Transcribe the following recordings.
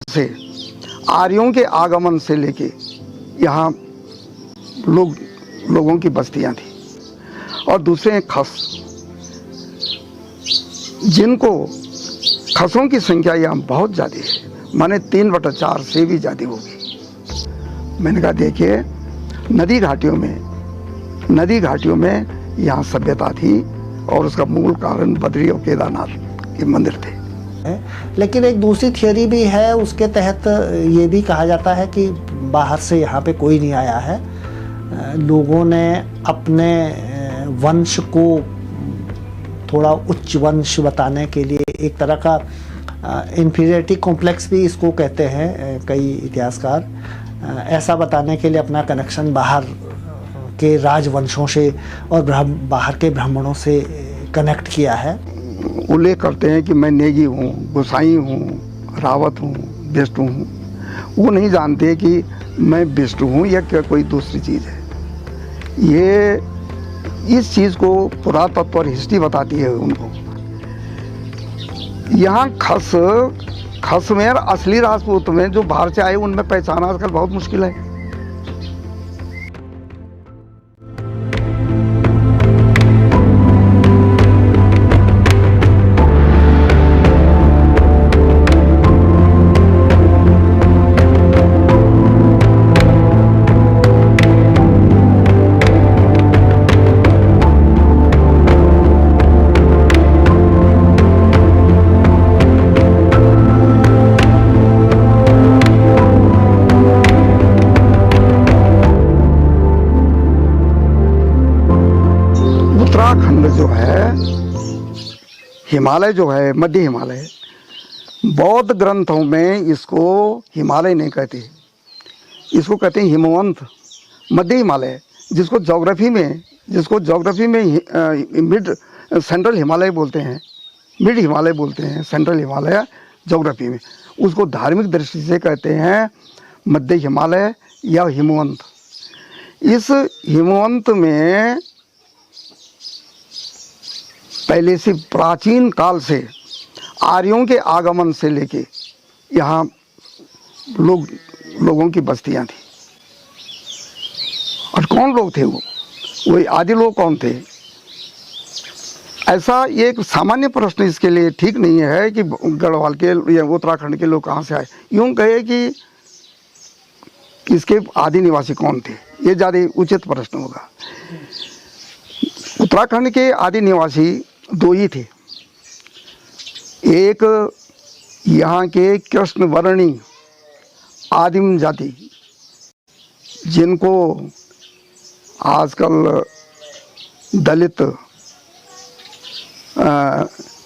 से आर्यों के आगमन से लेके यहाँ लोगों की बस्तियाँ थी। और दूसरे हैं खस, जिनको खसों की संख्या यहाँ बहुत ज़्यादा है, माने 3/4 से भी ज़्यादा होगी। मैंने कहा देखिए, नदी घाटियों में यहाँ सभ्यता थी और उसका मूल कारण बद्री और केदारनाथ के मंदिर थे। लेकिन एक दूसरी थियोरी भी है, उसके तहत ये भी कहा जाता है कि बाहर से यहाँ पे कोई नहीं आया है, लोगों ने अपने वंश को थोड़ा उच्च वंश बताने के लिए एक तरह का इन्फीरियरिटी कॉम्प्लेक्स भी इसको कहते हैं कई इतिहासकार, ऐसा बताने के लिए अपना कनेक्शन बाहर के राजवंशों से और बाहर के ब्राह्मणों से कनेक्ट किया है। उल्लेख करते हैं कि मैं नेगी हूँ, गोसाई हूँ, रावत हूँ, विष्णु हूँ। वो नहीं जानते कि मैं विष्णु हूँ या क्या कोई दूसरी चीज़ है। ये इस चीज़ को पुरातत्व और हिस्ट्री बताती है उनको। यहाँ खस में और असली राजपूत में जो बाहर से आए उनमें पहचान आजकल बहुत मुश्किल है। उत्तराखंड जो है, हिमालय जो है, मध्य हिमालय, बौद्ध ग्रंथों में इसको हिमालय नहीं कहते, इसको कहते हैं हिमवंत, मध्य हिमालय, जिसको ज्योग्राफी में मिड सेंट्रल हिमालय बोलते हैं, मिड हिमालय बोलते हैं, सेंट्रल हिमालय ज्योग्राफी में। उसको धार्मिक दृष्टि से कहते हैं मध्य हिमालय या हिमवंत। इस हिमवंत में पहले से प्राचीन काल से आर्यों के आगमन से लेके यहाँ लोगों की बस्तियाँ थी। और कौन लोग थे वो आदि लोग कौन थे? ऐसा एक सामान्य प्रश्न इसके लिए ठीक नहीं है कि गढ़वाल के या उत्तराखंड के लोग कहाँ से आए। यूँ कहे कि इसके आदि निवासी कौन थे, ये ज़्यादा उचित प्रश्न होगा। उत्तराखंड के आदि निवासी दो ही थे। एक यहाँ के कृष्णवर्णी आदिम जाति, जिनको आजकल दलित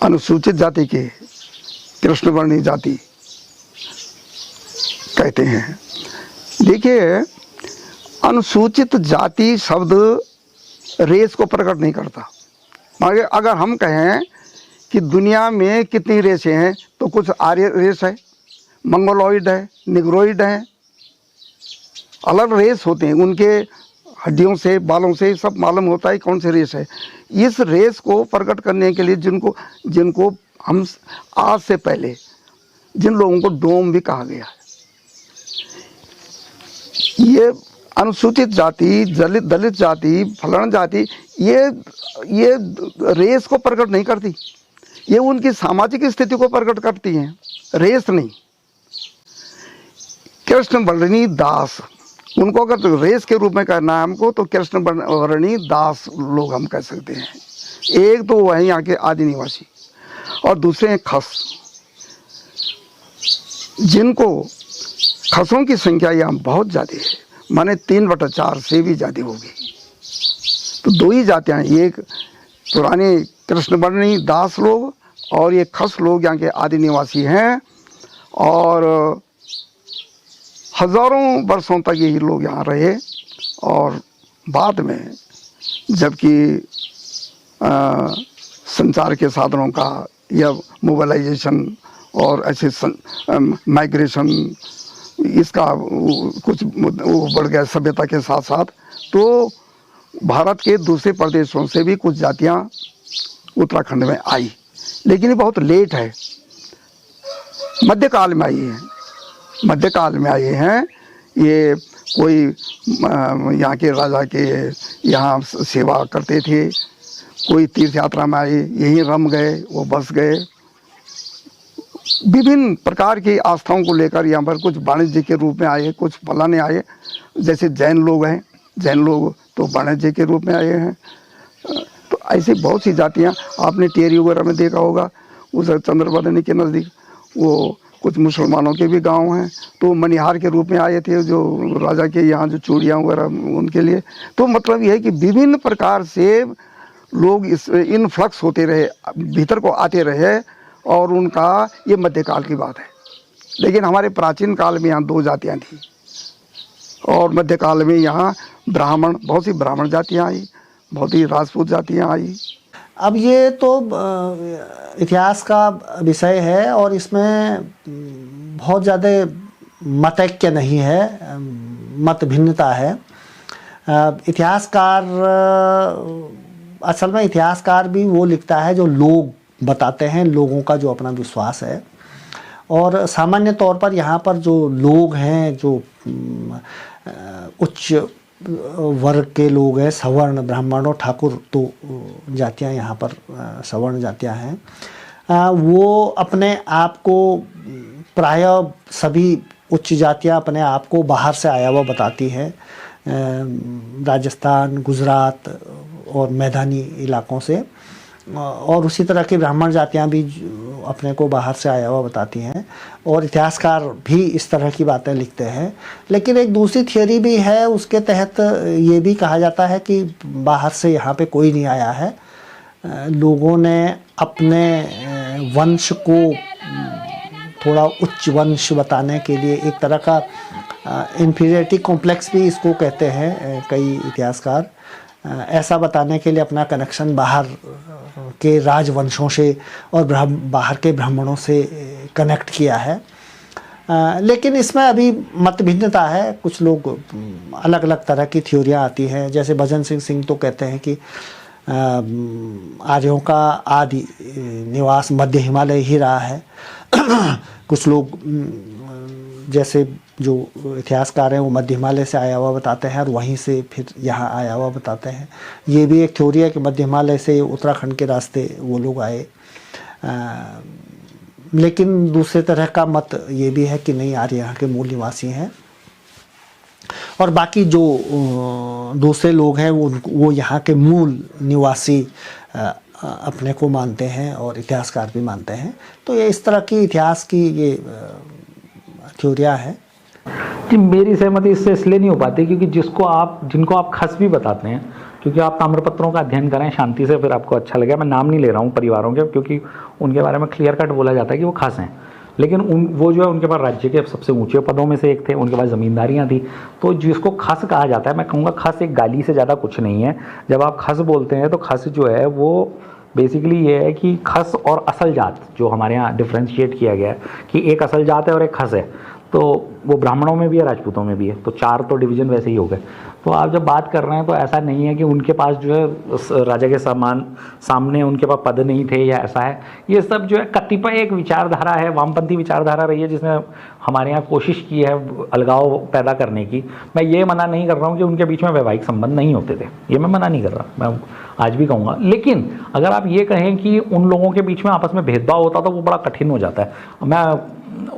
अनुसूचित जाति के कृष्णवर्णी जाति कहते हैं। देखिए, अनुसूचित जाति शब्द रेस को प्रकट नहीं करता। मगर अगर हम कहें कि दुनिया में कितनी रेसें हैं, तो कुछ आर्य रेस है, मंगोलॉइड है, निग्रोइड है, अलग रेस होते हैं। उनके हड्डियों से, बालों से सब मालूम होता है कौन सी रेस है। इस रेस को प्रकट करने के लिए जिनको हम आज से पहले जिन लोगों को डोम भी कहा गया है, ये अनुसूचित जाति, दलित जाति, फलाना जाति, ये रेस को प्रकट नहीं करती, ये उनकी सामाजिक स्थिति को प्रकट करती हैं, रेस नहीं। कृष्णवर्णी दास, उनको अगर रेस के रूप में कहना है हमको, तो कृष्णवर्णी दास लोग हम कह सकते हैं। एक तो वह है यहाँ के आदि निवासी, और दूसरे हैं खस, जिनको खसों की संख्या यहाँ बहुत ज़्यादा है, माने 3/4 से भी ज़्यादा होगी। तो दो ही जातियाँ हैं, एक पुराने कृष्णवर्णी दास लोग और ये खस लोग यहाँ के आदि निवासी हैं। और हज़ारों वर्षों तक यही लोग यहाँ रहे। और बाद में जबकि संचार के साधनों का या मोबाइलाइजेशन और ऐसे माइग्रेशन, इसका कुछ वो बढ़ गया सभ्यता के साथ साथ, तो भारत के दूसरे प्रदेशों से भी कुछ जातियाँ उत्तराखंड में आई, लेकिन ये बहुत लेट है, मध्यकाल में आई है। मध्यकाल में आए हैं। ये कोई यहाँ के राजा के यहाँ सेवा करते थे, कोई तीर्थ यात्रा में आए यहीं रम गए, वो बस गए। विभिन्न प्रकार की आस्थाओं को लेकर यहाँ पर कुछ वाणिज्य के रूप में आए, कुछ फलाने आए। जैसे जैन लोग हैं, जैन लोग तो वाणिज्य के रूप में आए हैं। तो ऐसी बहुत सी जातियाँ, आपने टेरी वगैरह में देखा होगा, उस चंद्रबदनी के नज़दीक वो कुछ मुसलमानों के भी गांव हैं, तो मनिहार के रूप में आए थे जो राजा के यहाँ जो चूड़ियाँ वगैरह उनके लिए। तो मतलब ये है कि विभिन्न प्रकार से लोग इस इनफ्लक्स होते रहे, भीतर को आते रहे, और उनका ये मध्यकाल की बात है। लेकिन हमारे प्राचीन काल में यहाँ 2 जातियाँ थी, और मध्यकाल में यहाँ ब्राह्मण, बहुत सी ब्राह्मण जातियाँ आई, बहुत ही राजपूत जातियाँ आई। अब ये तो इतिहास का विषय है और इसमें बहुत ज़्यादा मतैक्य नहीं है, मत भिन्नता है। इतिहासकार, असल में इतिहासकार भी वो लिखता है जो लोग बताते हैं, लोगों का जो अपना विश्वास है। और सामान्य तौर पर यहाँ पर जो लोग हैं, जो उच्च वर्ग के लोग हैं, सवर्ण, ब्राह्मण और ठाकुर, तो जातियाँ यहाँ पर सवर्ण जातियाँ हैं, वो अपने आप को प्रायः सभी उच्च जातियाँ अपने आप को बाहर से आया हुआ बताती हैं। राजस्थान, गुजरात और मैदानी इलाकों से, और उसी तरह की ब्राह्मण जातियाँ भी अपने को बाहर से आया हुआ बताती हैं, और इतिहासकार भी इस तरह की बातें लिखते हैं। लेकिन एक दूसरी थियोरी भी है, उसके तहत ये भी कहा जाता है कि बाहर से यहाँ पे कोई नहीं आया है, लोगों ने अपने वंश को थोड़ा उच्च वंश बताने के लिए एक तरह का इन्फीरियरिटी कॉम्प्लेक्स भी इसको कहते हैं कई इतिहासकार, ऐसा बताने के लिए अपना कनेक्शन बाहर के राजवंशों से और बाहर के ब्राह्मणों से कनेक्ट किया है। लेकिन इसमें अभी मत भिन्नता है, कुछ लोग अलग अलग तरह की थ्योरियाँ आती हैं। जैसे भजन सिंह तो कहते हैं कि आर्यों का आदि निवास मध्य हिमालय ही रहा है। कुछ लोग जैसे जो इतिहासकार हैं वो मध्य हिमालय से आया हुआ बताते हैं और वहीं से फिर यहाँ आया हुआ बताते हैं। ये भी एक थ्योरी है कि मध्य हिमालय से उत्तराखंड के रास्ते वो लोग आए। लेकिन दूसरे तरह का मत ये भी है कि नहीं, आर्य यहाँ के मूल निवासी हैं, और बाकी जो दूसरे लोग हैं वो यहाँ के मूल निवासी अपने को मानते हैं और इतिहासकार भी मानते हैं। तो ये इस तरह की इतिहास की ये थ्योरियाँ हैं। जी, मेरी सहमति इससे इसलिए नहीं हो पाती क्योंकि जिनको आप खस भी बताते हैं, क्योंकि आप ताम्रपत्रों का अध्ययन करें शांति से, फिर आपको अच्छा लगेगा। मैं नाम नहीं ले रहा हूँ परिवारों के, क्योंकि उनके बारे में क्लियर कट बोला जाता है कि वो खस हैं, लेकिन वो जो है उनके पास राज्य के सबसे ऊंचे पदों में से एक थे, उनके पास ज़मींदारियाँ थी। तो जिसको खस कहा जाता है, मैं कहूँगा खस एक गाली से ज़्यादा कुछ नहीं है। जब आप खस बोलते हैं तो खस जो है वो बेसिकली ये है कि खस और असल जात, जो हमारे यहाँ डिफ्रेंशिएट किया गया है कि एक असल जात है और एक खस है, तो वो ब्राह्मणों में भी है, राजपूतों में भी है, तो 4 तो डिवीज़न वैसे ही हो गए। तो आप जब बात कर रहे हैं तो ऐसा नहीं है कि उनके पास जो है राजा के सामने उनके पास पद नहीं थे या ऐसा है। ये सब जो है कतिपय एक विचारधारा है, वामपंथी विचारधारा रही है, जिसने हमारे यहाँ कोशिश की है अलगाव पैदा करने की। मैं ये मना नहीं कर रहा हूँ कि उनके बीच में वैवाहिक संबंध नहीं होते थे, ये मैं मना नहीं कर रहा, मैं आज भी कहूँगा। लेकिन अगर आप ये कहें कि उन लोगों के बीच में आपस में भेदभाव होता तो वो बड़ा कठिन हो जाता है। मैं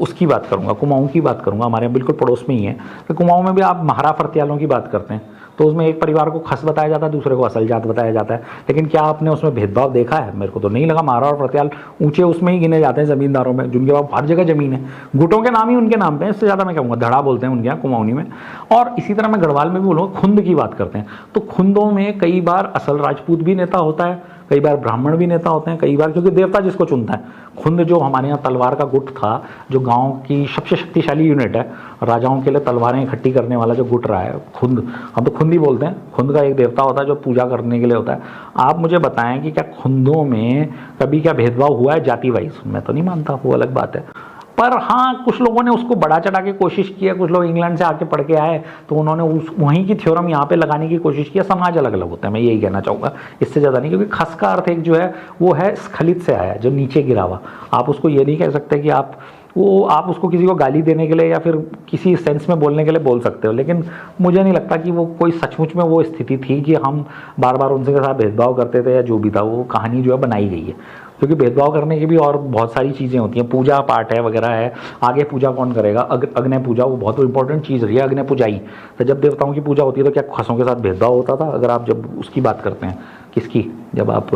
उसकी बात करूंगा, कुमाऊं की बात करूंगा, हमारे यहाँ बिल्कुल पड़ोस में ही है। तो कुमाऊं में भी आप महारा फर्त्यालों की बात करते हैं तो उसमें एक परिवार को खस बताया जाता है, दूसरे को असल जात बताया जाता है। लेकिन क्या आपने उसमें भेदभाव देखा है? मेरे को तो नहीं लगा। महारा और फर्त्याल ऊंचे उसमें ही गिने जाते हैं ज़मींदारों में, जिनके पास हर जगह ज़मीन है। गुटों के नाम ही उनके नाम पे, इससे ज़्यादा मैं कहूँगा धड़ा बोलते हैं उनके यहाँ कुमाऊनी में। और इसी तरह मैं गढ़वाल में भी बोलूँगा, खुंद की बात करते हैं तो खुंदों में कई बार असल राजपूत भी नेता होता है, कई बार ब्राह्मण भी नेता होते हैं, कई बार क्योंकि देवता जिसको चुनता है। खुंद जो हमारे यहाँ तलवार का गुट था, जो गांव की सबसे शक्तिशाली यूनिट है, राजाओं के लिए तलवारें इकट्ठी करने वाला जो गुट रहा है, खुंद, हम तो खुंद ही बोलते हैं। खुंद का एक देवता होता है जो पूजा करने के लिए होता है। आप मुझे बताएं कि क्या खुंदों में कभी क्या भेदभाव हुआ है जाति वाइज? मैं तो नहीं मानता, वो अलग बात है। पर हाँ, कुछ लोगों ने उसको बढ़ा चढ़ा के कोशिश की है। कुछ लोग इंग्लैंड से आके पढ़ के आए तो उन्होंने वहीं की थ्योरम यहाँ पे लगाने की कोशिश की है। समाज अलग अलग होता है, मैं यही कहना चाहूँगा, इससे ज़्यादा नहीं। क्योंकि खस का अर्थ एक जो है वो है स्खलित से आया, जो नीचे गिरा हुआ। आप उसको ये नहीं कह सकते कि आप वो आप उसको किसी को गाली देने के लिए या फिर किसी सेंस में बोलने के लिए बोल सकते हो, लेकिन मुझे नहीं लगता कि वो कोई सचमुच में वो स्थिति थी कि हम बार बार उनसे के साथ भेदभाव करते थे या जो भी था। वो कहानी जो है बनाई गई है, क्योंकि भेदभाव करने की भी और बहुत सारी चीज़ें होती हैं, पूजा पाठ है वगैरह है। आगे पूजा कौन करेगा? अग्नि पूजा, वो बहुत इंपॉर्टेंट चीज़ रही है अग्नि पूजाई। तो जब देवताओं की पूजा होती है तो क्या खसों के साथ भेदभाव होता था? अगर आप जब उसकी बात करते हैं, किसकी, जब आप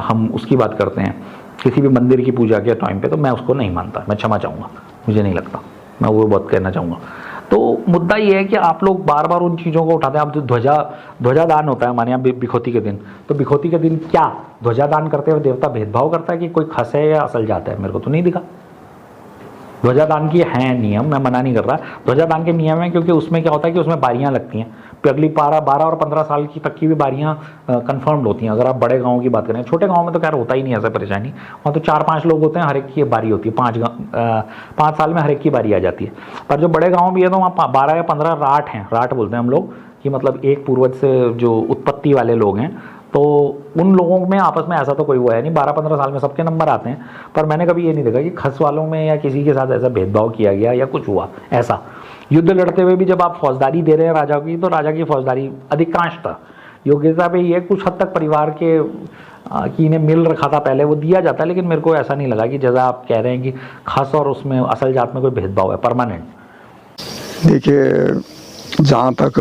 हम उसकी बात करते हैं किसी भी मंदिर की पूजा के टाइम पे, तो मैं उसको नहीं मानता, मैं क्षमा चाहूँगा, मुझे नहीं लगता, मैं वो बहुत कहना चाहूँगा। तो मुद्दा ये है कि आप लोग बार बार उन चीज़ों को उठाते हैं। अब जो ध्वजादान होता है हमारे यहाँ बिखोती के दिन, तो बिखोती के दिन क्या ध्वजादान करते हुए देवता भेदभाव करता है कि कोई खस है या असल जाता है? मेरे को तो नहीं दिखा। ध्वजादान की है नियम, मैं मना नहीं कर रहा, ध्वजादान के नियम है, क्योंकि उसमें क्या होता है कि उसमें बारियां लगती हैं, अगली 12 और 15 साल की तक की भी बारियां कंफर्म्ड होती हैं। अगर आप बड़े गाँव की बात करें, छोटे गाँव में तो खैर होता ही नहीं ऐसा परेशानी, वहाँ तो 4-5 लोग होते हैं, हर एक की बारी होती है, 5 साल में हर एक की बारी आ जाती है। पर जो बड़े गाँव भी है तो वहाँ 12 या 15 राट हैं, राट बोलते हैं हम लोग, कि मतलब एक पूर्वज से जो उत्पत्ति वाले लोग हैं, तो उन लोगों में आपस में ऐसा तो कोई हुआ है नहीं, 12-15 साल में सबके नंबर आते हैं। पर मैंने कभी ये नहीं देखा कि खस वालों में या किसी के साथ ऐसा भेदभाव किया गया या कुछ हुआ ऐसा। युद्ध लड़ते हुए भी जब आप फौजदारी दे रहे हैं राजा की, तो राजा की फौजदारी अधिकांशतः योग्यता पे ये कुछ हद तक परिवार के की ने मिल रखा था पहले, वो दिया जाता है। लेकिन मेरे को ऐसा नहीं लगा कि जैसा आप कह रहे हैं कि खस और उसमें असल जात में कोई भेदभाव है परमानेंट। देखिए, जहाँ तक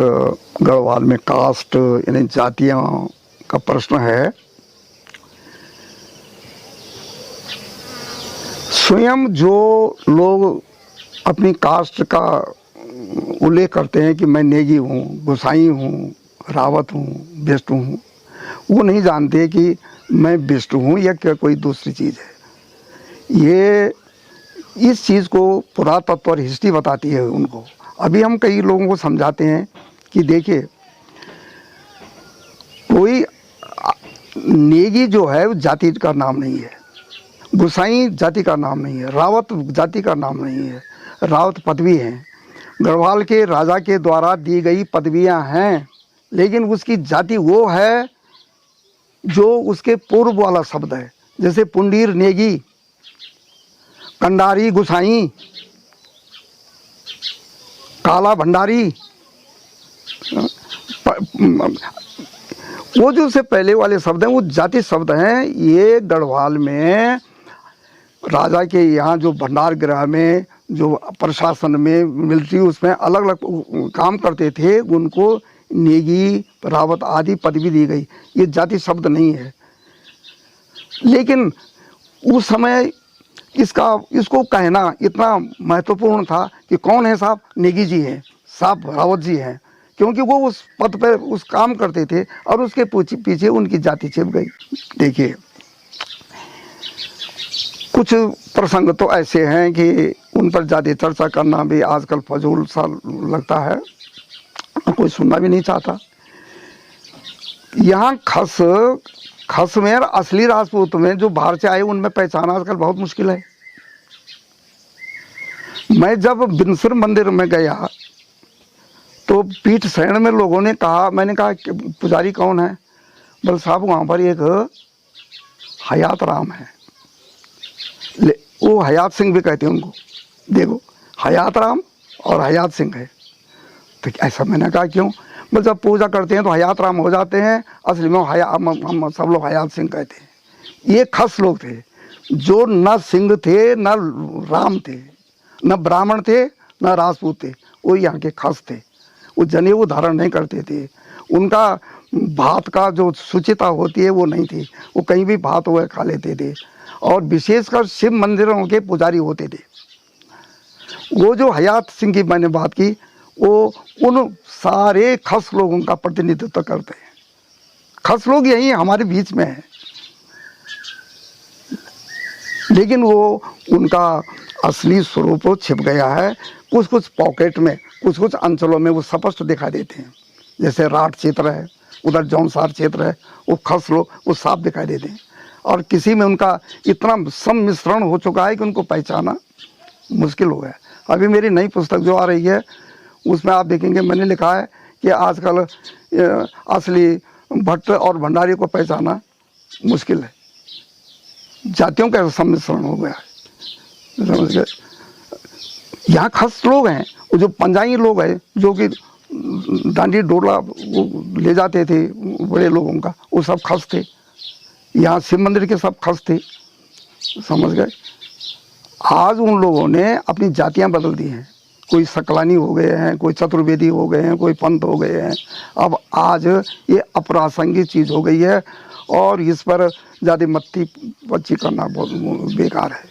गढ़वाल में कास्ट यानी जातियाँ का प्रश्न है, स्वयं जो लोग अपनी कास्ट का उल्लेख करते हैं कि मैं नेगी हूँ, गोसाई हूँ, रावत हूँ, बिष्ट हूँ, वो नहीं जानते कि मैं बिष्ट हूँ या क्या कोई दूसरी चीज़ है। ये इस चीज़ को पुरातत्व और हिस्ट्री बताती है उनको। अभी हम कई लोगों को समझाते हैं कि देखिए, कोई नेगी जो है वो जाति का नाम नहीं है, गोसाई जाति का नाम नहीं है, रावत जाति का नाम नहीं है, रावत पदवी है, गढ़वाल के राजा के द्वारा दी गई पदवियां हैं, लेकिन उसकी जाति वो है जो उसके पूर्व वाला शब्द है। जैसे पुंडीर नेगी, कंडारी गोसाई, काला भंडारी, वो जो से पहले वाले शब्द हैं वो जाति शब्द हैं। ये गढ़वाल में राजा के यहाँ जो भंडार गृह में, जो प्रशासन में, मिलिट्री, उसमें अलग अलग काम करते थे, उनको नेगी, रावत आदि पदवी दी गई। ये जाति शब्द नहीं है। लेकिन उस समय इसको कहना इतना महत्वपूर्ण था कि कौन है साहब? नेगी जी हैं, साहब रावत जी हैं, क्योंकि वो उस पद पर उस काम करते थे और उसके पीछे उनकी जाति छिप गई। देखिए, कुछ प्रसंग तो ऐसे हैं कि उन पर ज़्यादा चर्चा करना भी आजकल फजूल सा लगता है, कोई सुनना भी नहीं चाहता। यहाँ खस में और असली राजपूत में जो बाहर से आए उनमें पहचान आजकल बहुत मुश्किल है। मैं जब बिनसर मंदिर में गया तो पीठ शरण में लोगों ने कहा, मैंने कहा कि पुजारी कौन है? बोले साहब वहाँ पर एक हयात राम है, वो हयात सिंह भी कहते हैं उनको। देखो, हयात राम और हयात सिंह है। तो ऐसा मैंने कहा क्यों? बस जब पूजा करते हैं तो हयात राम हो जाते हैं, असली में हम सब लोग हयात सिंह कहते हैं। ये खस लोग थे जो न सिंह थे, न राम थे, न ब्राह्मण थे, न राजपूत थे। वो यहाँ के खस थे। वो जनेऊ धारण नहीं करते थे। उनका भात का जो शुचिता होती है वो नहीं थी। वो कहीं भी भात हुआ खा लेते थे और विशेषकर शिव मंदिरों के पुजारी होते थे। वो जो हयात सिंह की मैंने बात की, वो उन सारे खस लोगों का प्रतिनिधित्व करते हैं। खस लोग यही हमारे बीच में हैं, लेकिन वो उनका असली स्वरूप छिप गया है। कुछ कुछ पॉकेट में, कुछ कुछ अंचलों में वो स्पष्ट दिखाई देते हैं। जैसे राठ क्षेत्र है, उधर जौनसार क्षेत्र है, वो खस लोग वो साफ दिखाई देते हैं। और किसी में उनका इतना सम्मिश्रण हो चुका है कि उनको पहचाना मुश्किल हो गया। अभी मेरी नई पुस्तक जो आ रही है उसमें आप देखेंगे मैंने लिखा है कि आजकल असली भट्ट और भंडारी को पहचाना मुश्किल है। जातियों का सम्मिश्रण हो गया है, समझ गए। यहाँ खस लोग हैं, वो जो पंजाई लोग हैं जो कि डांडी डोला वो ले जाते थे बड़े लोगों का, वो सब खस थे। यहाँ शिव मंदिर के सब खस थे, समझ गए। आज उन लोगों ने अपनी जातियां बदल दी हैं, कोई सकलानी हो गए हैं, कोई चतुर्वेदी हो गए हैं, कोई पंत हो गए हैं। अब आज ये अप्रासंगिक चीज़ हो गई है और इस पर ज़्यादा मत्ती पच्ची करना बहुत बेकार है।